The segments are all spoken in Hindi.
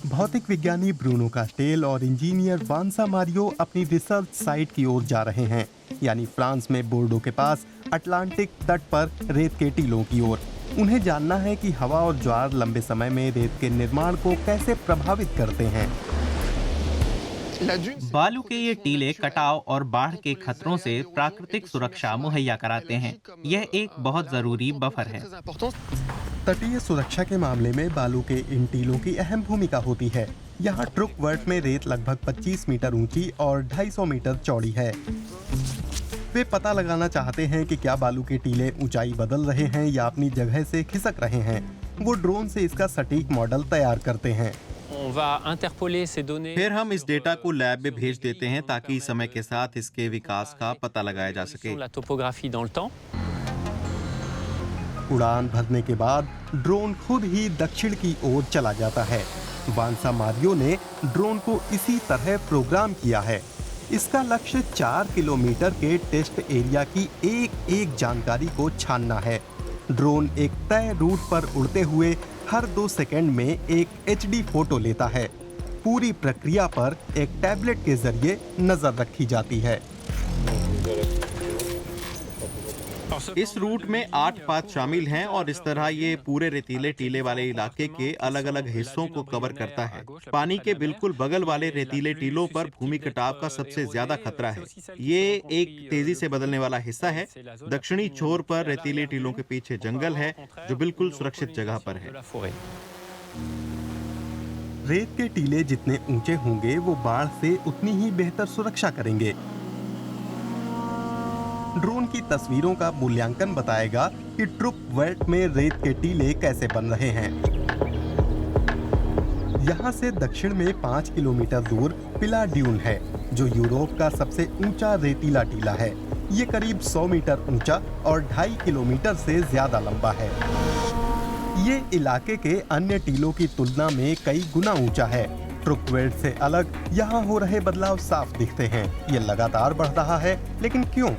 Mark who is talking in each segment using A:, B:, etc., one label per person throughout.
A: भौतिक विज्ञानी ब्रूनो कास्टेल और इंजीनियर वांसा मारियो अपनी रिसर्च साइट की ओर जा रहे हैं, यानी फ्रांस में बोर्डो के पास अटलांटिक तट पर रेत के टीलों की ओर। उन्हें जानना है कि हवा और ज्वार लंबे समय में रेत के निर्माण को कैसे प्रभावित करते हैं।
B: बालू के ये टीले कटाव और बाढ़ के खतरों से प्राकृतिक सुरक्षा मुहैया कराते हैं। यह एक बहुत जरूरी बफर है।
A: तटीय सुरक्षा के मामले में बालू के इन टीलों की अहम भूमिका होती है। यहाँ ट्रुकवर्ट में रेत लगभग 25 मीटर ऊंची और 250 मीटर चौड़ी है। वे पता लगाना चाहते हैं कि क्या बालू के टीले ऊंचाई बदल रहे हैं या अपनी जगह से खिसक रहे हैं। वो ड्रोन से इसका सटीक मॉडल तैयार करते हैं।
C: फिर हम इस डेटा को लैब में भेज देते हैं ताकि समय के साथ इसके विकास का पता लगाया जा सके।
A: उड़ान भरने के बाद ड्रोन खुद ही दक्षिण की ओर चला जाता है। वांसा मारियो ने ड्रोन को इसी तरह प्रोग्राम किया है। इसका लक्ष्य 4 किलोमीटर के टेस्ट एरिया की एक एक जानकारी को छानना है। ड्रोन एक तय रूट पर उड़ते हुए हर 2 सेकंड में एक HD फोटो लेता है। पूरी प्रक्रिया पर एक टैबलेट के जरिए नजर रखी जाती है।
C: इस रूट में 8 पाथ शामिल हैं और इस तरह ये पूरे रेतीले टीले वाले इलाके के अलग अलग हिस्सों को कवर करता है। पानी के बिल्कुल बगल वाले रेतीले टीलों पर भूमि कटाव का सबसे ज्यादा खतरा है। ये एक तेजी से बदलने वाला हिस्सा है। दक्षिणी छोर पर रेतीले टीलों के पीछे जंगल है जो बिल्कुल सुरक्षित जगह पर है।
A: रेत के टीले जितने ऊंचे होंगे वो बाढ़ से उतनी ही बेहतर सुरक्षा करेंगे। ड्रोन की तस्वीरों का मूल्यांकन बताएगा कि ट्रुकवर्ट में रेत के टीले कैसे बन रहे हैं। यहाँ से दक्षिण में 5 किलोमीटर दूर पिला ड्यून है, जो यूरोप का सबसे ऊंचा रेतीला टीला है। ये करीब 100 मीटर ऊंचा और 2.5 किलोमीटर से ज्यादा लंबा है। ये इलाके के अन्य टीलों की तुलना में कई गुना ऊंचा है। ट्रुकवर्ट से अलग यहाँ हो रहे बदलाव साफ दिखते हैं। ये लगातार बढ़ रहा है, लेकिन क्यों?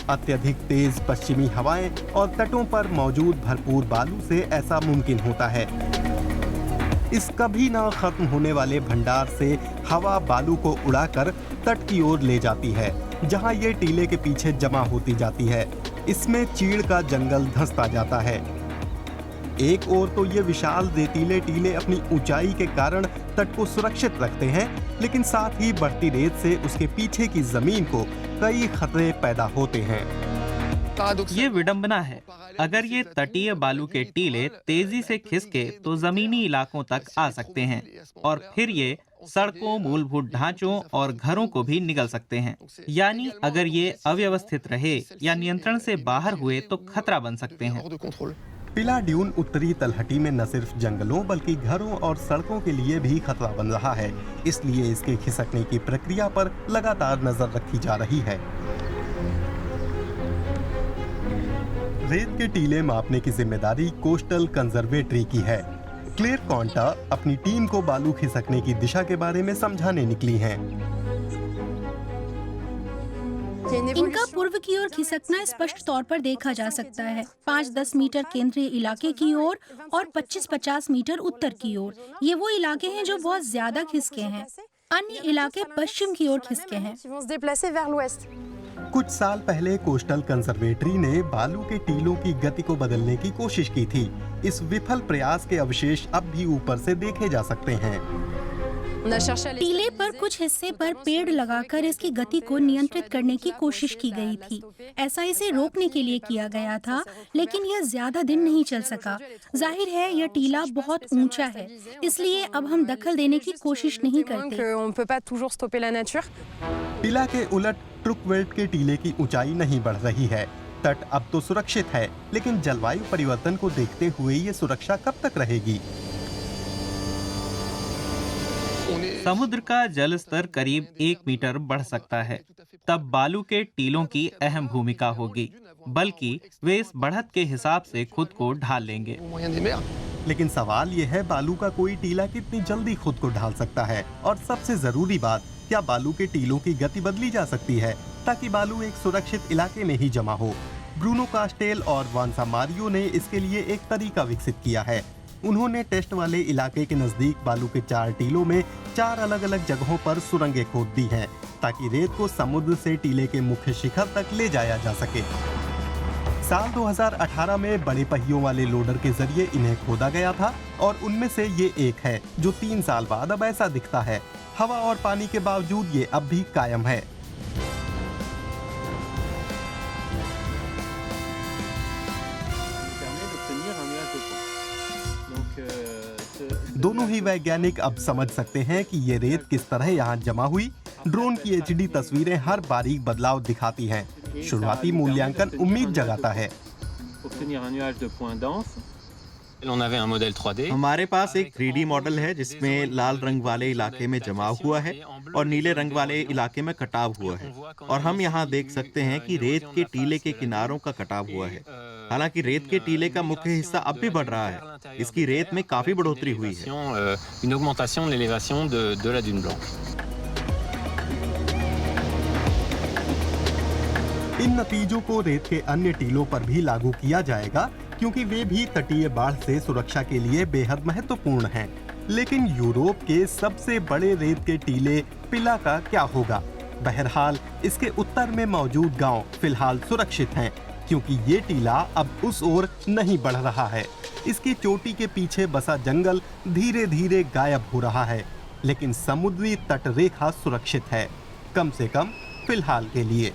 A: अत्यधिक तेज पश्चिमी हवाएं और तटों पर मौजूद भरपूर बालू से ऐसा मुमकिन होता है। इस कभी ना खत्म होने वाले भंडार से हवा बालू को उड़ाकर तट की ओर ले जाती है, जहां ये टीले के पीछे जमा होती जाती है। इसमें चीड़ का जंगल धंसता जाता है। एक ओर तो ये विशाल रेतीले टीले अपनी ऊंचाई के कारण तट को सुरक्षित रखते हैं, लेकिन साथ ही बढ़ती रेत से उसके पीछे की जमीन को कई खतरे पैदा होते हैं।
B: ये विडंबना है। अगर ये तटीय बालू के टीले तेजी से खिसके तो जमीनी इलाकों तक आ सकते हैं और फिर ये सड़कों, मूलभूत ढांचों और घरों को भी निगल सकते हैं। यानी अगर ये अव्यवस्थित रहे या नियंत्रण से बाहर हुए तो खतरा बन सकते हैं।
A: पिला ड्यून उत्तरी तलहटी में न सिर्फ जंगलों बल्कि घरों और सड़कों के लिए भी खतरा बन रहा है। इसलिए इसके खिसकने की प्रक्रिया पर लगातार नजर रखी जा रही है। रेत के टीले मापने की जिम्मेदारी कोस्टल कंजर्वेटरी की है। क्लेयर कॉन्टा अपनी टीम को बालू खिसकने की दिशा के बारे में समझाने निकली हैं।
D: इनका पूर्व की ओर खिसकना स्पष्ट तौर पर देखा जा सकता है। 5-10 मीटर केंद्रीय इलाके की ओर और 25-50 मीटर उत्तर की ओर। ये वो इलाके हैं जो बहुत ज्यादा खिसके हैं। अन्य इलाके पश्चिम की ओर खिसके हैं।
A: कुछ साल पहले कोस्टल कंजर्वेटरी ने बालू के टीलों की गति को बदलने की कोशिश की थी। इस विफल प्रयास के अवशेष अब भी ऊपर से देखे जा सकते हैं।
D: टीले पर कुछ हिस्से पर पेड़ लगाकर इसकी गति को नियंत्रित करने की कोशिश की गई थी। ऐसा इसे रोकने के लिए किया गया था, लेकिन यह ज्यादा दिन नहीं चल सका। जाहिर है यह टीला बहुत ऊंचा है, इसलिए अब हम दखल देने की कोशिश नहीं करते।
A: टीला के उलट ट्रुकवर्ट के टीले की ऊंचाई नहीं बढ़ रही है। तट अब तो सुरक्षित है, लेकिन जलवायु परिवर्तन को देखते हुए ये सुरक्षा कब तक रहेगी?
B: समुद्र का जल स्तर करीब 1 मीटर बढ़ सकता है। तब बालू के टीलों की अहम भूमिका होगी, बल्कि वे इस बढ़त के हिसाब से खुद को ढाल लेंगे।
A: लेकिन सवाल यह है, बालू का कोई टीला कितनी जल्दी खुद को ढाल सकता है? और सबसे जरूरी बात, क्या बालू के टीलों की गति बदली जा सकती है ताकि बालू एक सुरक्षित इलाके में ही जमा हो? ब्रूनो कास्टेल और वांसा मारियो ने इसके लिए एक तरीका विकसित किया है। उन्होंने टेस्ट वाले इलाके के नजदीक बालू के 4 टीलों में 4 अलग-अलग जगहों पर सुरंगें खोद दी हैं ताकि रेत को समुद्र से टीले के मुख्य शिखर तक ले जाया जा सके। साल 2018 में बड़े पहियों वाले लोडर के जरिए इन्हें खोदा गया था और उनमें से ये एक है जो 3 साल बाद अब ऐसा दिखता है। हवा और पानी के बावजूद ये अब भी कायम है। दोनों ही वैज्ञानिक अब समझ सकते हैं कि ये रेत किस तरह यहाँ जमा हुई। ड्रोन की HD तस्वीरें हर बारीक बदलाव दिखाती हैं। शुरुआती मूल्यांकन उम्मीद जगाता है।
C: हमारे पास एक 3D मॉडल है जिसमें लाल रंग वाले इलाके में जमाव हुआ है और नीले रंग वाले इलाके में कटाव हुआ है, और हम यहाँ देख सकते हैं कि रेत के टीले के किनारों का कटाव हुआ है। हालांकि रेत के टीले का मुख्य हिस्सा अब भी बढ़ रहा है। इसकी रेत में काफी बढ़ोतरी हुई है।
A: इन नतीजों को रेत के अन्य टीलों पर भी लागू किया जाएगा क्योंकि वे भी तटीय बाढ़ से सुरक्षा के लिए बेहद महत्वपूर्ण हैं। लेकिन यूरोप के सबसे बड़े रेत के टीले पिला का क्या होगा? बहरहाल इसके उत्तर में मौजूद गांव फिलहाल सुरक्षित हैं क्योंकि ये टीला अब उस ओर नहीं बढ़ रहा है। इसकी चोटी के पीछे बसा जंगल धीरे धीरे गायब हो रहा है, लेकिन समुद्री तट रेखा सुरक्षित है, कम से कम फिलहाल के लिए।